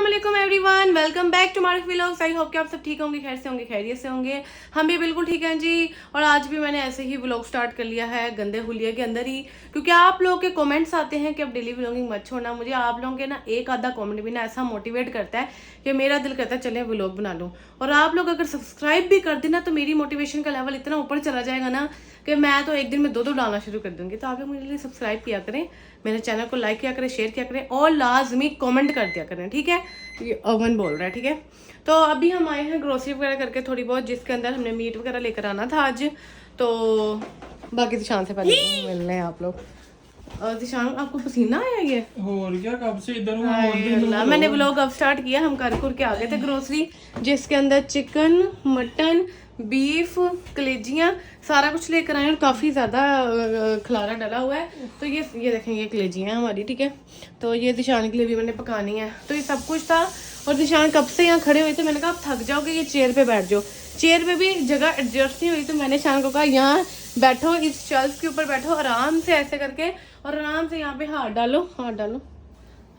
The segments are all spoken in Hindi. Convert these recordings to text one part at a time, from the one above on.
अस्सलाम वालेकुम everyone, welcome back to Maruf vlogs. I hope कि आप सब ठीक होंगे, खैर से होंगे, खैरियत से होंगे। हम भी बिल्कुल ठीक हैं जी। और आज भी मैंने ऐसे ही व्लॉग स्टार्ट कर लिया है गंदे हुलिये के अंदर ही, क्योंकि आप लोगों के कमेंट्स आते हैं कि अब डेली व्लॉगिंग मत छोड़ना। मुझे आप लोगों के ना एक आधा कमेंट भी ना ऐसा मोटिवेट करता है कि मेरा दिल करता है चले व्लॉग बना लूँ। और आप लोग अगर सब्सक्राइब भी कर देना तो मेरी मोटिवेशन का लेवल इतना ऊपर चला जाएगा ना कि मैं तो एक दिन में दो डालना शुरू कर दूंगी। तो आप लोग मेरे लिए सब्सक्राइब किया करें, मेरे चैनल को लाइक किया करें, शेयर किया करें और लाजमी कमेंट कर दिया करें, ठीक है। ये अवन बोल रहा है, ठीक है। तो अभी हम आए हैं ग्रोसरी वगैरह करके थोड़ी बहुत, जिसके अंदर हमने मीट वगैरह लेकर आना था आज। तो बाकी दिशान से पहले मिल रहे हैं आप लोग। और दिशान, आपको पसीना आया ये? और क्या, कब से इधर हूँ। मैंने व्लॉग अब स्टार्ट किया। हम कर के आ गए थे ग्रोसरी, जिसके अंदर चिकन, मटन, बीफ, कलेजियाँ सारा कुछ लेकर आए और काफ़ी ज़्यादा खलारा डला हुआ है। तो ये देखें, ये कलेजियाँ हमारी, ठीक है। तो ये दिशान के लिए भी मैंने पकानी है। तो ये सब कुछ था। और दिशान कब से यहाँ खड़े हुए थे, मैंने कहा आप थक जाओगे, ये चेयर पे बैठ जाओ। चेयर पे भी जगह एडजस्ट नहीं हुई, तो मैंने शान को कहा यहाँ बैठो, इस शेल्फ के ऊपर बैठो आराम से ऐसे करके, और आराम से यहाँ पे हाथ डालो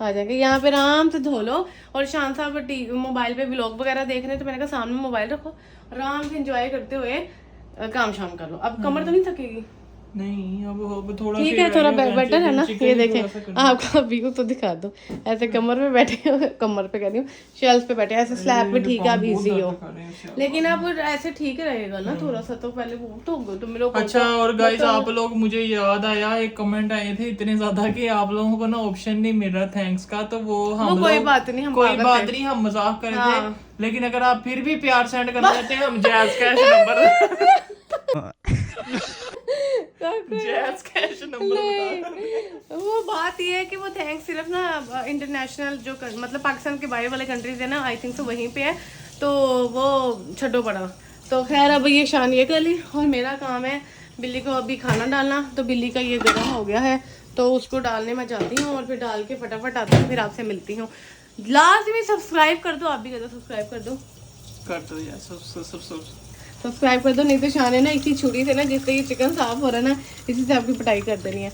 आ जाएंगे। यहाँ पे आराम से धो लो। और शान साहब मोबाइल पे व्लॉग वगैरह देख रहे हैं, तो मैंने कहा सामने मोबाइल रखो, आराम से एंजॉय करते हुए काम शाम कर लो। अब कमर तो नहीं थकेगी? नहीं, अब थोड़ा ठीक है, थोड़ा बेटर है ना। ये देखें, आपका व्यू तो दिखा दो। ऐसे कमर पे बैठे हो, कमर पे कह रही हूँ, शेल्फ पे बैठे, ऐसे स्लैब पे ठीक है, आप इजी हो। लेकिन अब ऐसे ठीक रहेगा ना थोड़ा सा, तो पहले वो तो तुम लोग। अच्छा, और गाइस आप लोग, मुझे याद आया एक कमेंट आए थे इतने ज्यादा कि आप लोगों को ना ऑप्शन नहीं मिल रहा थैंक्स का, तो वो हम कोई बात नहीं, हम मजाक कर रहे थे। लेकिन अगर आप फिर भी प्यार सेंड कर देते हैं, हम जैज कैश नंबर वो बात ये है कि वो थैंक्स सिर्फ ना इंटरनेशनल जो मतलब पाकिस्तान के बाहर वाले कंट्रीज है ना, आई थिंक तो वहीं पे है, तो वो छड्डो पड़ा। तो खैर अब ये शान ये कर ली, और मेरा काम है बिल्ली को अभी खाना डालना। तो बिल्ली का ये गर्म हो गया है, तो उसको डालने में जाती हूँ और फिर डाल के फटाफट आती हूँ, फिर आपसे मिलती हूँ। लाजमी सब्सक्राइब कर दो, आप भी कर दो, सब्सक्राइब कर दो यार, सब सब्सक्राइब कर दो, नहीं तो शान है ना इसी छुरी से ना, जिससे ये चिकन साफ हो रहा है ना, इसी से आपकी पिटाई कर देनी है।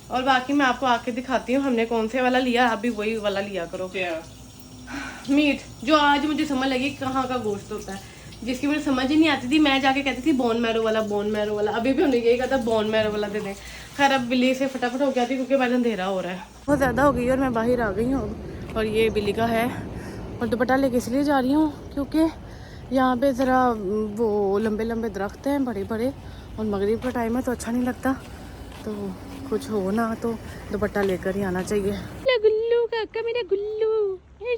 और बाकी मैं आपको आके दिखाती हूँ हमने कौन से वाला लिया, आप भी वही वाला लिया करो। क्या मीट जो आज मुझे समझ लगी कहाँ का गोश्त होता है, जिसकी मुझे समझ ही नहीं आती थी। मैं जाके कहती थी बोन मैरो वाला। अभी भी हमने यही कहा था बोन मैरो वाला दे दें। खैर अब बिल्ली से फटाफट हो गया थी, क्योंकि मैंने अंधेरा हो रहा है, बहुत ज़्यादा हो गई और मैं बाहर आ गई हूँ। और ये बिल्ली का है, और दुपट्टा लेके इसलिए जा रही हूँ क्योंकि यहाँ पे ज़रा वो लंबे लंबे दरख्त हैं बड़े बड़े, और मगरिब का टाइम है तो अच्छा नहीं लगता। तो कुछ हो ना तो दुपट्टा लेकर ही आना चाहिए। गुल्लू काका, मेरा गुल्लू,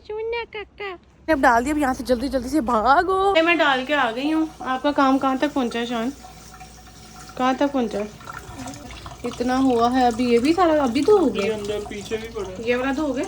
सोना काका। अब डाल दिया, अब यहाँ से जल्दी जल्दी से भागो। मैं डाल के आ गई हूँ। आपका काम कहाँ तक पहुँचा है शान? कहाँ तक पहुँचा? इतना हुआ है अभी, ये भी सारा अभी तो हो गया, पीछे भी पड़ा, ये वाला तो हो गया।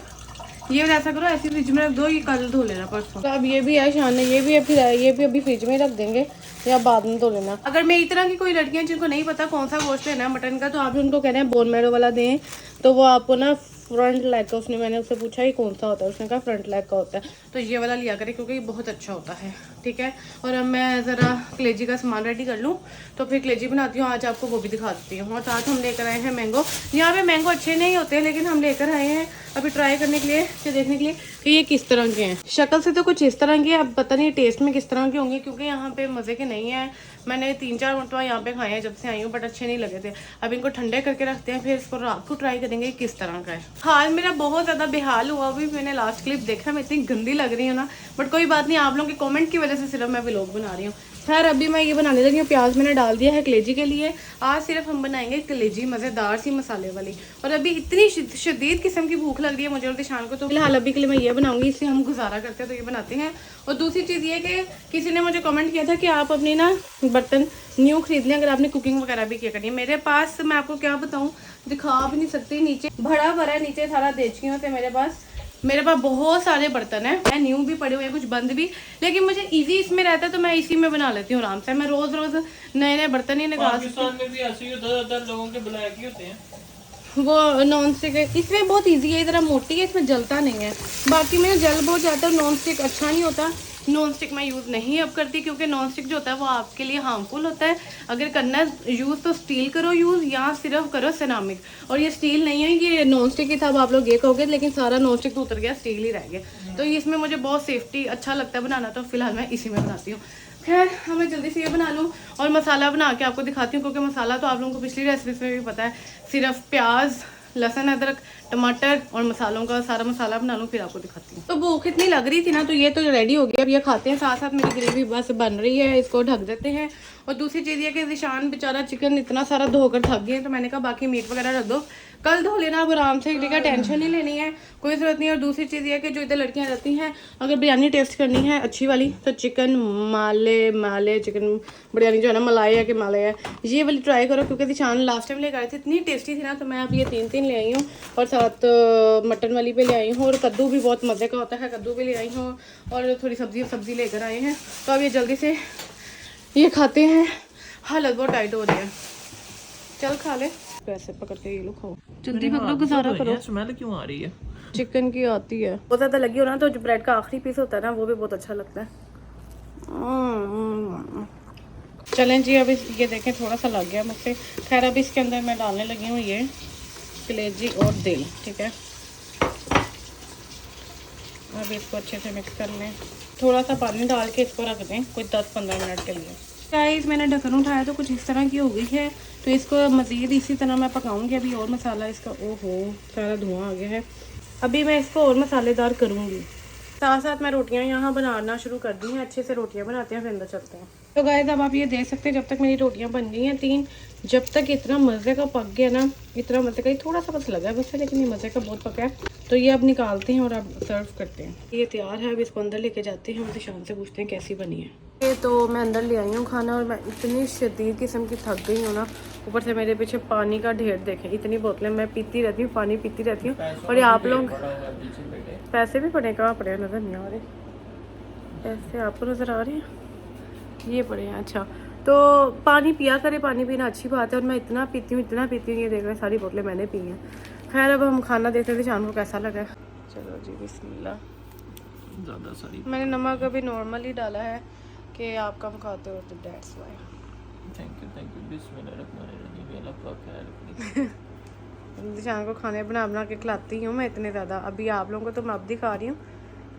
ये ऐसा करो, ऐसी फ्रिज में रख दो, ये कल धो लेना परसों। तो अब ये भी है शान ने, ये भी है, फिर ये भी अभी फ्रिज में रख देंगे या बाद में धो लेना। अगर मेरी तरह की कोई लड़कियां जिनको नहीं पता कौन सा गोश्त लेना है मटन का, तो आप उनको कह रहे हैं बोन मैरो वाला दें, तो वो आपको ना फ्रंट लेग का, मैंने उससे पूछा ये कौन सा होता है, उसने कहा फ्रंट लेग का होता है। तो ये वाला लिया करें क्योंकि ये बहुत अच्छा होता है, ठीक है। और अब मैं ज़रा कलेजी का सामान रेडी कर लूँ, तो फिर कलेजी बनाती हूँ। आज आपको वो भी दिखा देती हूँ। और साथ हम लेकर आए हैं मैंगो। यहाँ पे मैंगो अच्छे नहीं होते, लेकिन हम लेकर आए हैं अभी ट्राई करने के लिए, कि देखने के लिए कि ये किस तरह के हैं। शक्ल से तो कुछ इस तरह के, अब पता नहीं टेस्ट में किस तरह के होंगे, क्योंकि यहाँ पे मज़े के नहीं है। मैंने 3-4 मरतबा यहाँ पे खाए हैं जब से आई हूँ, बट अच्छे नहीं लगे थे। अब इनको ठंडे करके रखते हैं, फिर इसको रात को ट्राई करेंगे किस तरह का है। हाल मेरा बहुत ज़्यादा बेहाल हुआ, अभी मैंने लास्ट क्लिप देखा, मैं इतनी गंदी लग रही हूँ ना, बट कोई बात नहीं, आप लोगों के कमेंट की वजह से सिर्फ मैं व्लॉग बना रही हूँ। खैर अभी मैं ये बनाने लगी हूँ। प्याज मैंने डाल दिया है कलेजी के लिए। आज सिर्फ हम बनाएंगे कलेजी, मज़ेदार सी मसाले वाली। और अभी इतनी शदीद किस्म की भूख लग रही है मुझे और दिशान को, तो फिलहाल अभी के लिए मैं ये बनाऊंगी, इससे हम गुजारा करते हैं तो ये बनाते हैं। और दूसरी चीज़ ये कि किसी ने मुझे कमेंट किया था कि आप अपनी ना बर्तन न्यू खरीद लें अगर आपने कुकिंग वगैरह भी किया करनी है। मेरे पास, मैं आपको क्या बताऊँ, दिखा भी नहीं सकती, नीचे भरा भरा है, नीचे सारा देचकियों से मेरे पास बहुत सारे बर्तन हैं, न्यू भी पड़े हुए हैं, कुछ बंद भी। लेकिन मुझे इजी इसमें रहता है तो मैं इसी में बना लेती हूँ आराम से। मैं रोज रोज नए नए बर्तन ही निकाल सकती हूँ। पाकिस्तान में भी ऐसे ही होता है, लोगों के ब्लैक ही होते हैं। वो नॉन स्टिक है, इसमें बहुत इजी है, इधर मोटी है, इसमें जलता नहीं है। बाकी में जल बहुत जाता है, नॉन स्टिक अच्छा नहीं होता, नॉन स्टिक मैं यूज़ नहीं अब करती, क्योंकि नॉन स्टिक जो होता है वो आपके लिए हार्मफुल होता है। अगर करना है यूज़ तो स्टील करो यूज़, या सिर्फ करो सेरामिक। और ये स्टील नहीं है, ये नॉन स्टिक ही था, अब आप लोग ये कहोगे, लेकिन सारा नॉन स्टिक तो उतर गया, स्टील ही रह गया। तो इसमें मुझे बहुत सेफ्टी अच्छा लगता है बनाना, तो फिलहाल मैं इसी में बनाती हूँ। खैर हमें जल्दी से ये बना लूँ और मसाला बना के आपको दिखाती हूँ, क्योंकि मसाला तो आप लोगों को पिछली रेसिपी में भी पता है, सिर्फ प्याज, लहसुन, अदरक, टमाटर और मसालों का सारा मसाला बना लूँ, फिर आपको दिखाती हूँ। तो भूख इतनी लग रही थी ना, तो ये तो रेडी हो गया, अब ये खाते हैं। साथ साथ मेरी ग्रेवी बस बन रही है, इसको ढक देते हैं। और दूसरी चीज़ ये कि ज़िशान बेचारा चिकन इतना सारा धोकर थक गए, तो मैंने कहा बाकी मीट वगैरह रख दो, कल धो लेना, अब आराम से, ठीक है, टेंशन नहीं लेनी है, कोई ज़रूरत नहीं है। और दूसरी चीज़ ये कि जो इधर लड़कियां रहती हैं, अगर बिरयानी टेस्ट करनी है अच्छी वाली, तो चिकन माले चिकन बिरयानी जो है ना, मलाई है कि माले है, ये वाली ट्राई करो, क्योंकि ज़िशान लास्ट टाइम लेकर आए थे, इतनी टेस्टी थी ना, तो मैं अब ये 3 ले आई हूँ। और साथ मटन वाली पे ले आई हूँ, और कद्दू भी बहुत मज़े का होता है, कद्दू भी ले आई हूँ, और थोड़ी सब्जी लेकर आए हैं। तो अब ये जल्दी से ये खाते हैं, हालत बहुत टाइट हो रही है, चल खा ले, पैसे पकड़ के ये लो खाओ, जल्दी पकड़ो, गुजारा करो। स्मेल क्यों आ रही है? चिकन की आती है, बहुत ज़्यादा लगी हो ना, तो जो ब्रेड का आखिरी पीस होता है ना, वो भी बहुत अच्छा लगता है। चलें जी, अब ये देखें थोड़ा सा लग गया मुझसे। खैर अब इसके अंदर मैं डालने लगी हूँ ये कलेजी और दिल, ठीक है। अब इसको अच्छे से मिक्स कर लें, थोड़ा सा पानी डाल के इसको रख दें कोई 10-15 मिनट के लिए। गाइस मैंने ढक्कन उठाया तो कुछ इस तरह की हो गई है, तो इसको मज़ीद इसी तरह मैं पकाऊंगी। अभी और मसाला इसका, ओहो सारा धुआं आ गया है। अभी मैं इसको और मसालेदार करूँगी। साथ साथ मैं रोटियां यहाँ बनाना शुरू कर दी हैं, अच्छे से रोटियां बनाते हैं, फिर अंदर चलते हैं। तो गाइस अब आप ये देख सकते हैं, जब तक मेरी रोटियां बन गई हैं 3, जब तक इतना मज़े का पक गया ना, इतना मज़े का, थोड़ा सा बस लगा है बस, लेकिन ये मज़े का बहुत पका है। तो ये अब निकालते हैं और अब सर्व करते हैं। ये तैयार है, अब इसको अंदर लेके जाते हैं और ज़िशान से पूछते हैं कैसी बनी है। ये तो मैं अंदर ले आई हूँ खाना, और मैं इतनी शदीद किस्म की थक गई हूँ ना, ऊपर से मेरे पीछे पानी का ढेर देखें, इतनी बोतलें मैं पीती रहती हूँ, पानी पीती रहती हूँ। और ये आप लोग पैसे भी पड़े, कहाँ पड़े, नज़र नहीं आ रहे पैसे, आपको नज़र आ रहे हैं, ये पड़े हैं। अच्छा तो पानी पिया करे, पानी पीना अच्छी बात है, और मैं इतना पीती हूँ, ये देख रहे हैं सारी बोतलें मैंने पी हैं। खैर अब हम खाना देखते थे, शाम को कैसा लगा। चलो जी बिस्मिल्लाह। ज़्यादा सारी मैंने नमक अभी नॉर्मल ही डाला है कि आप कम खाते हो, तो दैट्स व्हाई। थैंक यू बिस्मिल्लाहिर्रहमानिर्रहीम, अल्लाह पाक खैर रखे। शाम को खाने बना के खिलाती हूँ मैं इतने ज़्यादा, अभी आप लोगों को तो मैं अब दिखा रही हूँ,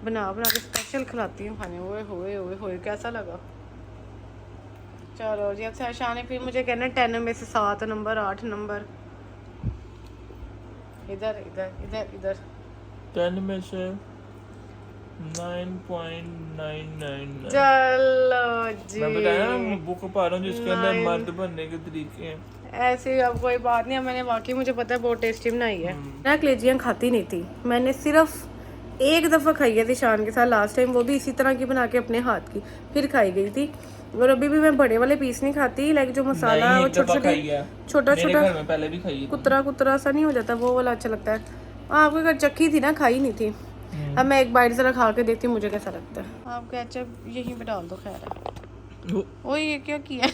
बना के स्पेशल खिलाती हूँ खाने। ओए होए ओए होए कैसा लगा। चलो जी, अच्छा शान ने फिर मुझे कहना 10 में से 7 नंबर, 8 नंबर, इधर इधर इधर इधर 10 में से 9.999। चलो जी, मैं बताया ना बुक पा रहा हूँ जिसके अंदर मर्द बनने के तरीके हैं। ऐसे अब कोई बात नहीं, मैंने वाकई मुझे पता है बहुत टेस्टी बनाई है। मैं कलेजियाँ खाती नहीं थी, मैंने सिर्फ एक दफ़ा खाई है ज़िशान के साथ लास्ट टाइम, वो भी इसी तरह की बना के अपने हाथ की, फिर खाई गई थी। और अभी भी मैं बड़े वाले पीस नहीं खाती, लाइक जो मसाला और छोटा पहले भी खाई है, कुतरा सा नहीं हो जाता, वो वाला अच्छा लगता है। आपको अगर चखी थी ना, खाई नहीं थी। अब मैं एक बाइट ज़रा खा के देखती हूँ मुझे कैसा लगता है। आप केचप यहीं पे डाल दो, खैर है। ओ ये क्या किया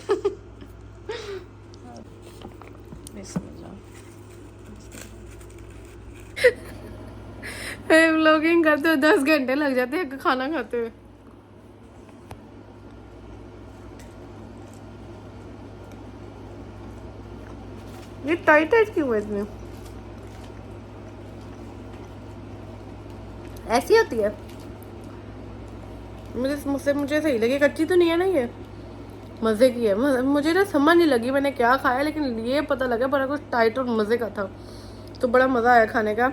व्लॉगिंग करते हुए 10 घंटे लग जाते हैं खाना खाते हुए। ये टाइट क्यों है इसमें, ऐसी होती है? मुझे सही लगी, कच्ची तो नहीं है ना, ये मज़े की है। मुझे ना समझ नहीं लगी मैंने क्या खाया, लेकिन ये पता लगा बड़ा कुछ टाइट और मज़े का था, तो बड़ा मज़ा आया खाने का।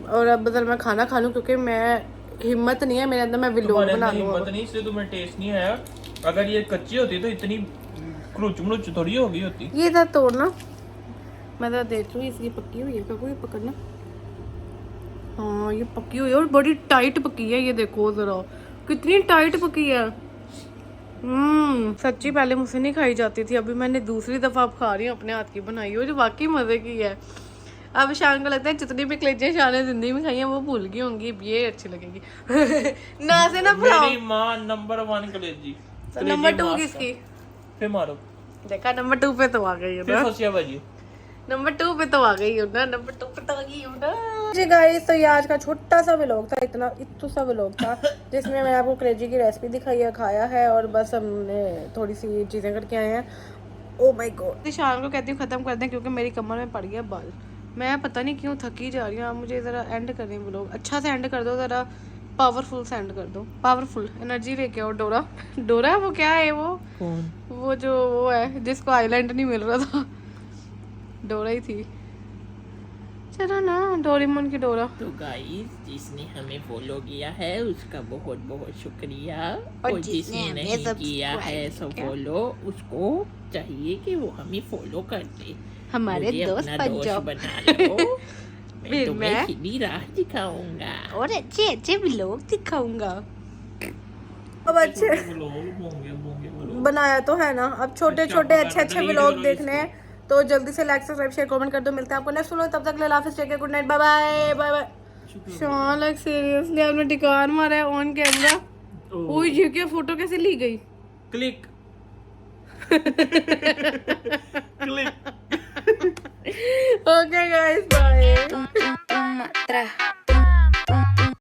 और अब बदल मैं खाना खा लूँ, क्योंकि मैं हिम्मत नहीं है मेरे अंदर, मैं व्लॉग बना लूँ। हिम्मत नहीं, इसलिए तुम्हें टेस्ट नहीं आया। अगर ये कच्ची होती तो इतनी क्रुच थोड़ी हो गई होती। ये इधर तोड़ना, मैं ज़रा देख लूँ, इसकी पक्की हुई है क्या, कोई पकड़ना। हाँ ये पकी हुई है और बड़ी टाइट पकी है, ये देखो ज़रा कितनी टाइट पकी है। सच्ची पहले मुझसे नहीं खाई जाती थी, अभी मैंने दूसरी दफ़ा अब खा रही हूँ अपने हाथ की बनाई हुई, जो वाकई मज़े की है। अब शान को लगता है जितनी भी कलेजियाँ शान ने जिंदगी में खाई हैं वो भूल गई होंगी, ये अच्छी लगेगी ना से ना मेरी माँ नंबर 1 कलेजी, तो नंबर 2 किसकी? फिर मारो, देखा नंबर 2 पे तो आ गई है ना। फिर फसिया बाजी। नंबर 2 पे तो आ गई हूँ ना, नंबर 2 पे तो आ गई हूँ ना जी गाइस। तो ये आज का छोटा सा व्लॉग था, इतना सा व्लॉग था जिसमें मैंने आपको कलेजी की रेसिपी दिखाई है, खाया है और बस हमने थोड़ी सी चीज़ें करके आए हैं। ओ माय गॉड, शाम को कहती हूँ ख़त्म कर दें क्योंकि मेरी कमर में पड़ गया बाल। मैं पता नहीं क्यों थकी जा रही हूँ। आप मुझे ज़रा एंड करें व्लॉग, अच्छा से एंड कर दो, ज़रा पावरफुल से एंड कर दो, पावरफुल एनर्जी लेके आओ। डोरा डोरा वो क्या है वो जो वो है जिसको आइलैंड नहीं मिल रहा था, डोरा ही थी। चलो ना, डोरेमोन की डोरा। तो गाइस, जिसने हमें फॉलो किया है उसका बहुत बहुत शुक्रिया, और और जिसने जिसने नहीं हमें किया है सब्सक्राइब सो फॉलो, उसको चाहिए कि वो हमें फॉलो कर दे। हमारे मुझे दोस्त अपना बन दोस्त जाओ। बना लो। मैं फिर तुम्हें मैं सीधी राह दिखाऊंगा। और अच्छे अच्छे व्लॉग दिखाऊंगा। अब अच्छे बनाया तो है ना, अब छोटे छोटे अच्छे अच्छे व्लॉग देखने हैं तो जल्दी से लाइक सब्सक्राइब शेयर कमेंट कर दो। मिलते हैं आपको नेक्स्ट व्लॉग, तब तक ले हाफिज़, take care, good night, bye bye bye bye. Shaan like seriously आपने टिकार मारा है ऑन कैमरा। ओ ये क्या फोटो कैसे ली गई? Click click. Okay guys, bye.